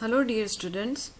Hello dear students,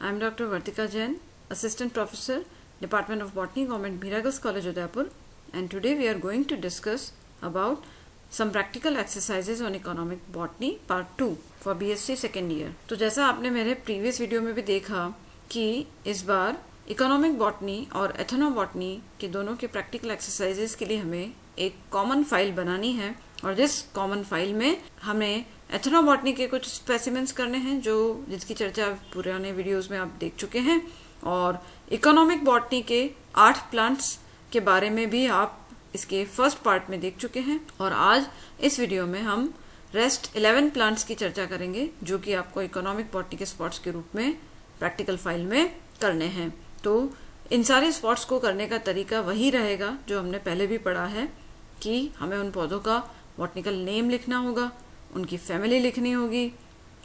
I am Dr. Vartika Jain, Assistant Professor, Department of Botany, Government Mira Girls College, Udaipur, and today we are going to discuss about some practical exercises on economic botany part 2 for BSc second year. तो जैसा आपने मेरे previous video में भी देखा कि इस बार economic botany और एथनोबॉटनी के दोनों के प्रैक्टिकल एक्सरसाइजेस के लिए हमें एक कॉमन फाइल बनानी है और जिस कॉमन फाइल में हमें एथनोबॉटनी के कुछ स्पेसिमेंस करने हैं जिसकी चर्चा पुराने वीडियोस में आप देख चुके हैं और इकोनॉमिक बॉटनी के 8 प्लांट्स के बारे में भी आप इसके फर्स्ट पार्ट में देख चुके हैं और आज इस वीडियो में हम रेस्ट 11 प्लांट्स की चर्चा करेंगे जो कि आपको इकोनॉमिक बॉटनी के स्पॉट्स के रूप में प्रैक्टिकल फाइल में करने हैं। तो इन सारे स्पॉट्स को करने का तरीका वही रहेगा जो हमने पहले भी पढ़ा है कि हमें उन पौधों का बॉटनिकल नेम लिखना होगा, उनकी फैमिली लिखनी होगी,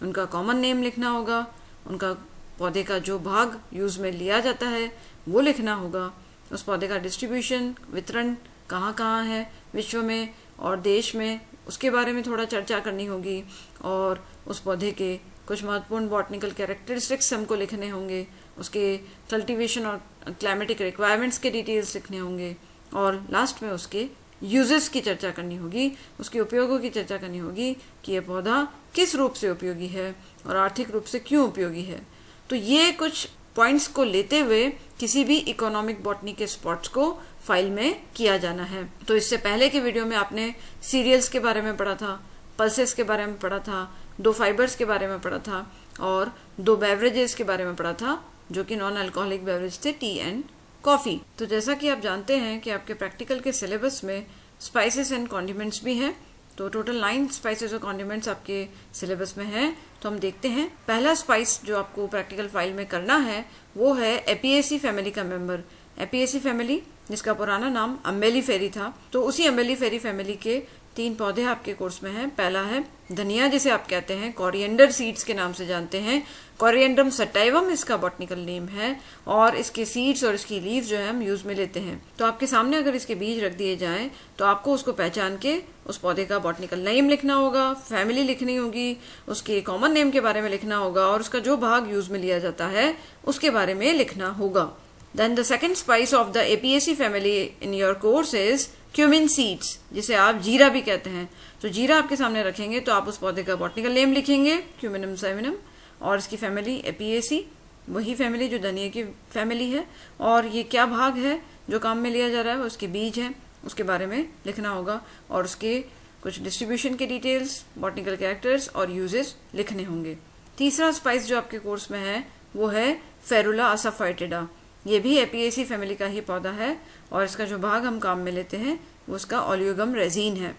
उनका कॉमन नेम लिखना होगा, उनका पौधे का जो भाग यूज में लिया जाता है वो लिखना होगा, उस पौधे का डिस्ट्रीब्यूशन वितरण कहाँ कहाँ है विश्व में और देश में उसके बारे में थोड़ा चर्चा करनी होगी और उस पौधे के कुछ महत्वपूर्ण बॉटनिकल कैरेक्टरिस्टिक्स हमको लिखने होंगे, उसके कल्टीवेशन और क्लाइमेटिक रिक्वायरमेंट्स के डिटेल्स लिखने होंगे और लास्ट में उसके यूजेस की चर्चा करनी होगी, उसके उपयोगों की चर्चा करनी होगी कि यह पौधा किस रूप से उपयोगी है और आर्थिक रूप से क्यों उपयोगी है। तो ये कुछ पॉइंट्स को लेते हुए किसी भी इकोनॉमिक बॉटनी के स्पॉट्स को फाइल में किया जाना है। तो इससे पहले के वीडियो में आपने सीरियल्स के बारे में पढ़ा था, पल्सेस के बारे में पढ़ा था, 2 फाइबर्स के बारे में पढ़ा था और 2 बेवरेजेस के बारे में पढ़ा था जो कि नॉन अल्कोहलिक बेवरेज थे, टी एंड कॉफी। तो जैसा कि आप जानते हैं कि आपके प्रैक्टिकल के सिलेबस में स्पाइसेस एंड कॉन्डिमेंट्स भी हैं, तो टोटल 9 स्पाइसेस और कॉन्डिमेंट्स आपके सिलेबस में हैं। तो हम देखते हैं पहला स्पाइस जो आपको प्रैक्टिकल फाइल में करना है वो है एपिएसी फैमिली का मेंबर। एपिएसी फैमिली जिसका पुराना नाम अम्बेलिफेरी था, तो उसी अम्बेलिफेरी फैमिली के 3 पौधे आपके कोर्स में हैं। पहला है धनिया जिसे आप कहते हैं, कोरिएंडर सीड्स के नाम से जानते हैं, कोरिएंड्रम सटाइवम इसका बॉटनिकल नेम है और इसके सीड्स और इसकी लीव्स जो है हम यूज में लेते हैं। तो आपके सामने अगर इसके बीज रख दिए जाएं तो आपको उसको पहचान के उस पौधे का बॉटनिकल नेम लिखना होगा, फैमिली लिखनी होगी, उसके कॉमन नेम के बारे में लिखना होगा और उसका जो भाग यूज में लिया जाता है उसके बारे में लिखना होगा। Then the second spice of the Apiaceae family in your course is cumin seeds, जिसे आप जीरा भी कहते हैं। तो जीरा आपके सामने रखेंगे तो आप उस पौधे का बॉटनिकल नेम लिखेंगे क्यूमिनम साइमिनम और इसकी फैमिली एपिएसी, वही फैमिली जो धनिया की फैमिली है और ये क्या भाग है जो काम में लिया जा रहा है, उसके बीज हैं उसके बारे में लिखना होगा और उसके कुछ डिस्ट्रीब्यूशन के डिटेल्स, बॉटनिकल कैरेक्टर्स और यूजेस लिखने होंगे। तीसरा स्पाइस जो आपके कोर्स में है वो है फेरुला असाफाइटिडा। ये भी एपिएसी फैमिली का ही पौधा है और इसका जो भाग हम काम में लेते हैं वो उसका ओलियोगम रेजिन है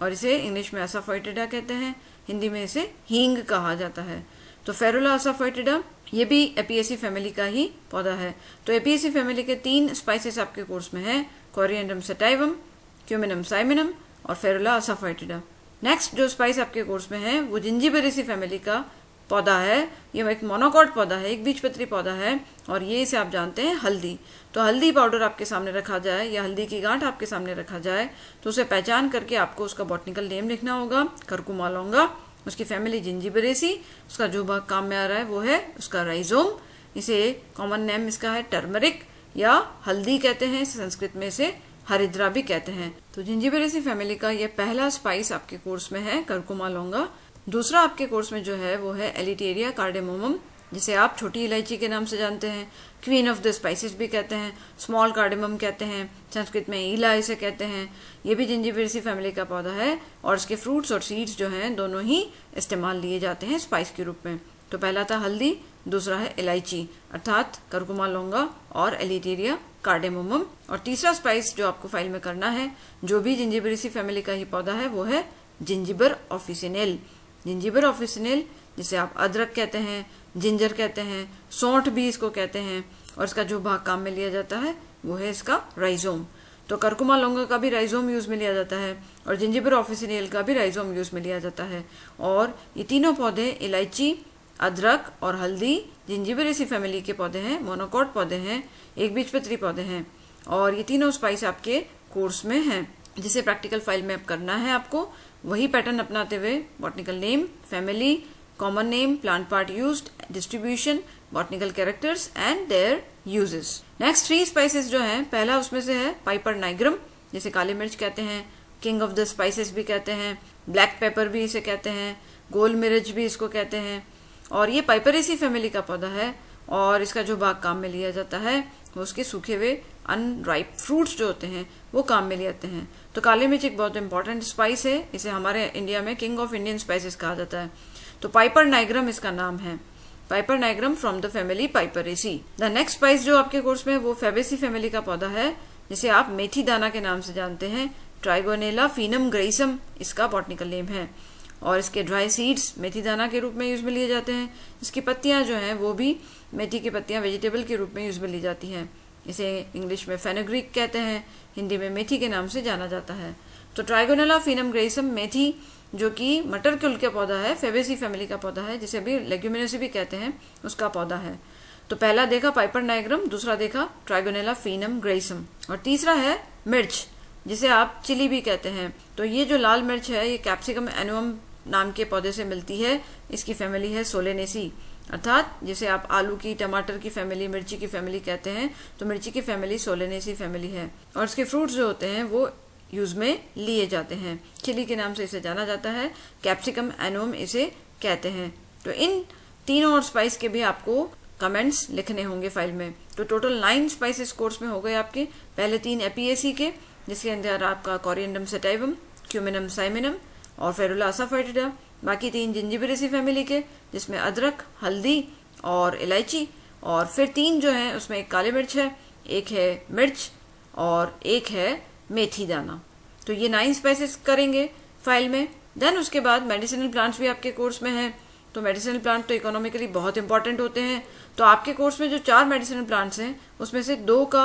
और इसे इंग्लिश में असाफाइटिडा कहते हैं, हिंदी में इसे हींग कहा जाता है। तो फेरुला असाफाइटिडा ये भी एपिएसी फैमिली का ही पौधा है। तो एपिएसी फैमिली के 3 स्पाइसेस आपके कोर्स में हैं, कोरिएंड्रम सटाइवम, क्यूमिनम साइमिनम और फेरुला असाफाइटिडा। नेक्स्ट जो स्पाइस आपके कोर्स में है वो जिंजिबेरेसी फैमिली का पौधा है। ये एक मोनोकॉट पौधा है, एक बीजपत्री पौधा है और ये इसे आप जानते हैं हल्दी। तो हल्दी पाउडर आपके सामने रखा जाए या हल्दी की गांठ आपके सामने रखा जाए तो उसे पहचान करके आपको उसका बॉटनिकल नेम लिखना होगा, कर्कुमा लौंगा, उसकी फैमिली जिंजिबेरेसी, उसका जो भाग काम में आ रहा है वो है उसका राइजोम, इसे कॉमन नेम इसका है टर्मरिक या हल्दी कहते हैं, संस्कृत में इसे हरिद्रा भी कहते हैं। तो जिंजिबेरेसी फैमिली का ये पहला स्पाइस आपके कोर्स में है कर्कुमा लौंगा। दूसरा आपके कोर्स में जो है वो है एलिटेरिया कार्डेमोमम जिसे आप छोटी इलायची के नाम से जानते हैं, क्वीन ऑफ द स्पाइसेस भी कहते हैं, स्मॉल कार्डेमम कहते हैं, संस्कृत में ईला इसे कहते हैं। ये भी जिंजिबेरेसी फैमिली का पौधा है और इसके फ्रूट्स और सीड्स जो हैं दोनों ही इस्तेमाल लिए जाते हैं स्पाइस के रूप में। तो पहला था हल्दी, दूसरा है इलायची अर्थात कर्कुमा लौंगा और एलिटेरिया कार्डेमोमम और तीसरा स्पाइस जो आपको फाइल में करना है जो भी जिंजिबेरेसी फैमिली का ही पौधा है वो है जिंजिबर ऑफिसिनेल। जिंजिबर ऑफिसिनेल जिसे आप अदरक कहते हैं, जिंजर कहते हैं, सौंठ भी इसको कहते हैं और इसका जो भाग काम में लिया जाता है वो है इसका राइजोम। तो कर्कुमा लौंगा का भी राइजोम यूज में लिया जाता है और जिंजिबर ऑफिसिनेल का भी राइजोम यूज में लिया जाता है और ये तीनों पौधे इलायची, अदरक और हल्दी जिंजिबेरेसी फैमिली के पौधे हैं, मोनोकॉट पौधे हैं, एक बीजपत्री पौधे हैं और ये तीनों स्पाइस आपके कोर्स में हैं जिसे प्रैक्टिकल फाइल में अब करना है आपको वही पैटर्न अपनाते हुए botanical name, family, common name, plant part used, distribution, botanical characters and their uses. Next 3 spices जो हैं, पहला उसमें से है पाइपर नाइग्रम, जिसे काली मिर्च कहते हैं, किंग ऑफ द स्पाइसेस भी कहते हैं, ब्लैक पेपर भी इसे कहते हैं, गोल मिर्च भी इसको कहते हैं। और ये पाइपरेसी फैमिली का पौधा है और इसका जो भाग काम में लिया जाता है वो उसके सूखे हुए अनराइप फ्रूट्स जो होते हैं वो काम में ले आते हैं। तो काली मिर्च एक बहुत इंपॉर्टेंट स्पाइस है, इसे हमारे इंडिया में किंग ऑफ इंडियन स्पाइसेस कहा जाता है। तो पाइपर नाइग्रम इसका नाम है, piper nigrum from the family Piperaceae. The next spice जो आपके कोर्स में वो फैबेसी फैमिली का पौधा है, जिसे आप मेथी दाना के नाम से जानते हैं। ट्राइगोनेला फिनम ग्रेसम इसका बॉटनिकल नेम है और इसके ड्राई सीड्स मेथी दाना के रूप में यूज में लिए जाते हैं। इसकी पत्तियां जो हैं वो भी मेथी की पत्तियां वेजिटेबल के रूप में यूज में ली जाती हैं। इसे इंग्लिश में फेनुग्रीक कहते हैं, हिंदी में मेथी के नाम से जाना जाता है। तो ट्राइगोनेला फिनम ग्रेसम मेथी जो कि मटर कुल का पौधा है, फेबेसी फैमिली का पौधा है, जिसे अभी लेग्यूमिनेसी भी कहते हैं, उसका पौधा है। तो पहला देखा पाइपर नाइग्रम, दूसरा देखा ट्राइगोनेला फिनम ग्रेसम और तीसरा है मिर्च, जिसे आप चिली भी कहते हैं। तो ये जो लाल मिर्च है ये कैप्सिकम एनुअम नाम के पौधे से मिलती है। इसकी फैमिली है सोलेनेसी, अर्थात जिसे आप आलू की, टमाटर की फैमिली, मिर्ची की फैमिली कहते हैं, तो मिर्ची की फैमिली सोलेनेसी फैमिली है। और इसके फ्रूट्स जो होते हैं वो यूज में लिए जाते हैं, चिली के नाम से इसे जाना जाता है, कैप्सिकम एनुअम इसे कहते हैं। तो इन तीनों और स्पाइस के भी आपको कमेंट्स लिखने होंगे फाइल में। तो टोटल 9 स्पाइसेस कोर्स में हो गए आपके। पहले 3 एपीएसी के, जिसके अंदर आपका कोरिएंडम सेटाइवम, क्यूमिनम साइमिनम और फेरुला असाफोइटिडा। बाकी 3 जिंजिबेरेसी फैमिली के, जिसमें अदरक, हल्दी और इलायची। और फिर 3 जो हैं उसमें एक काली मिर्च है, एक है मिर्च और एक है मेथी दाना। तो ये 9 स्पाइसेस करेंगे फाइल में। देन उसके बाद मेडिसिनल प्लांट्स भी आपके कोर्स में हैं। तो मेडिसिनल प्लांट तो इकोनॉमिकली बहुत इंपॉर्टेंट होते हैं। तो आपके कोर्स में जो 4 मेडिसिनल प्लांट्स हैं उसमें से 2 का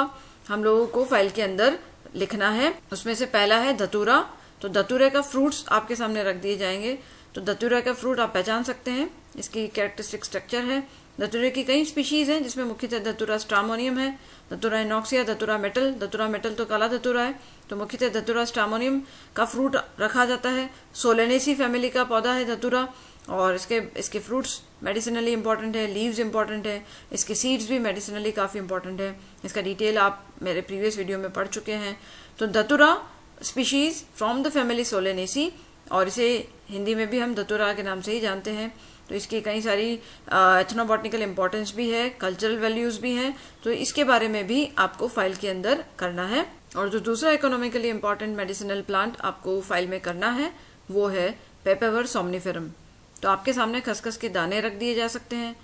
हम लोगों को फाइल के अंदर लिखना है। उसमें से पहला है धतूरा। तो धतूरे का फ्रूट्स आपके सामने रख दिए जाएंगे। तो धतूरा का फ्रूट आप पहचान सकते हैं, इसकी कैरेक्टरिस्टिक स्ट्रक्चर है। धतूरे की कई स्पीशीज हैं, जिसमें मुख्यतः धतूरा स्ट्रामोनियम है, धतूरा इनॉक्सिया, धतूरा मेटल तो काला धतूरा है। तो मुख्यतः धतूरा स्ट्रामोनियम का फ्रूट रखा जाता है। सोलेनेसी फैमिली का पौधा है धतूरा और इसके फ्रूट्स मेडिसिनली इंपॉर्टेंट है, लीव्स इंपॉर्टेंट है, इसके सीड्स भी मेडिसिनली काफ़ी इंपॉर्टेंट है। इसका डिटेल आप मेरे प्रीवियस वीडियो में पढ़ चुके हैं। तो धतूरा species from the family Solanaceae, और इसे हिंदी में भी हम धतूरा के नाम से ही जानते हैं। तो इसकी कई सारी एथनोबॉटनिकल इंपॉर्टेंस भी है, कल्चरल वैल्यूज भी हैं। तो इसके बारे में भी आपको फाइल के अंदर करना है। और जो दूसरा इकोनॉमिकली इंपॉर्टेंट मेडिसिनल प्लांट आपको फाइल में करना है वो है पेपेवर सोमनिफेरम। तो आपके सामने खसखस के दाने रख दिए जा सकते हैं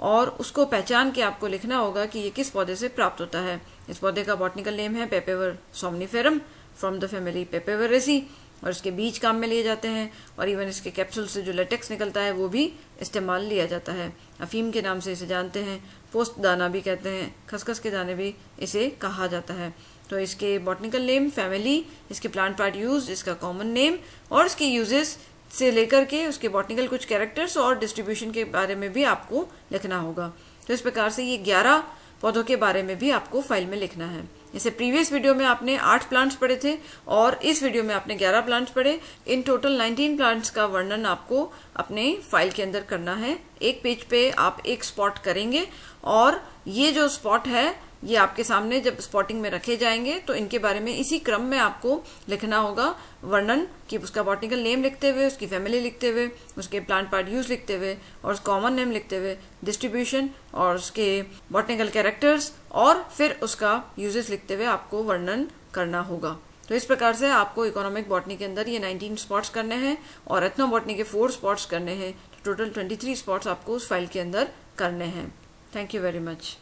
और उसको पहचान के आपको लिखना होगा कि ये किस पौधे से प्राप्त होता है। इस पौधे का बॉटनिकल नेम है पेपेवर सोमनिफेरम फ्रॉम द फैमिली पेपेवरेसी और इसके बीज काम में लिए जाते हैं और इवन इसके कैप्सूल से जो लेटेक्स निकलता है वो भी इस्तेमाल लिया जाता है। अफीम के नाम से इसे जानते हैं, पोस्त दाना भी कहते हैं, खसखस के दाने भी इसे कहा जाता है। तो इसके बॉटनिकल नेम, फैमिली, इसके प्लांट पार्ट यूज, इसका कॉमन नेम और इसके यूजेस से लेकर के उसके बॉटनिकल कुछ कैरेक्टर्स और डिस्ट्रीब्यूशन के बारे में भी आपको लिखना होगा। तो इस प्रकार से ये 11 पौधों के बारे में भी आपको फाइल में लिखना है। जैसे प्रीवियस वीडियो में आपने 8 प्लांट्स पढ़े थे और इस वीडियो में आपने 11 प्लांट्स पढ़े। इन टोटल 19 प्लांट्स का वर्णन आपको अपने फाइल के अंदर करना है। एक पेज पे आप एक स्पॉट करेंगे और ये जो स्पॉट है ये आपके सामने जब स्पॉटिंग में रखे जाएंगे तो इनके बारे में इसी क्रम में आपको लिखना होगा वर्णन, कि उसका बॉटनिकल नेम लिखते हुए, उसकी फैमिली लिखते हुए, उसके प्लांट पार्ट यूज लिखते हुए और उसका कॉमन नेम लिखते हुए, डिस्ट्रीब्यूशन और उसके बॉटनिकल कैरेक्टर्स और फिर उसका यूजेस लिखते हुए आपको वर्णन करना होगा। तो इस प्रकार से आपको इकोनॉमिक बॉटनी के अंदर ये 19 स्पॉट्स करने हैं और एथनो बॉटनी के 4 स्पॉट्स करने हैं। टोटल 23 स्पॉट्स आपको उस फाइल के अंदर करने हैं। Thank you very much.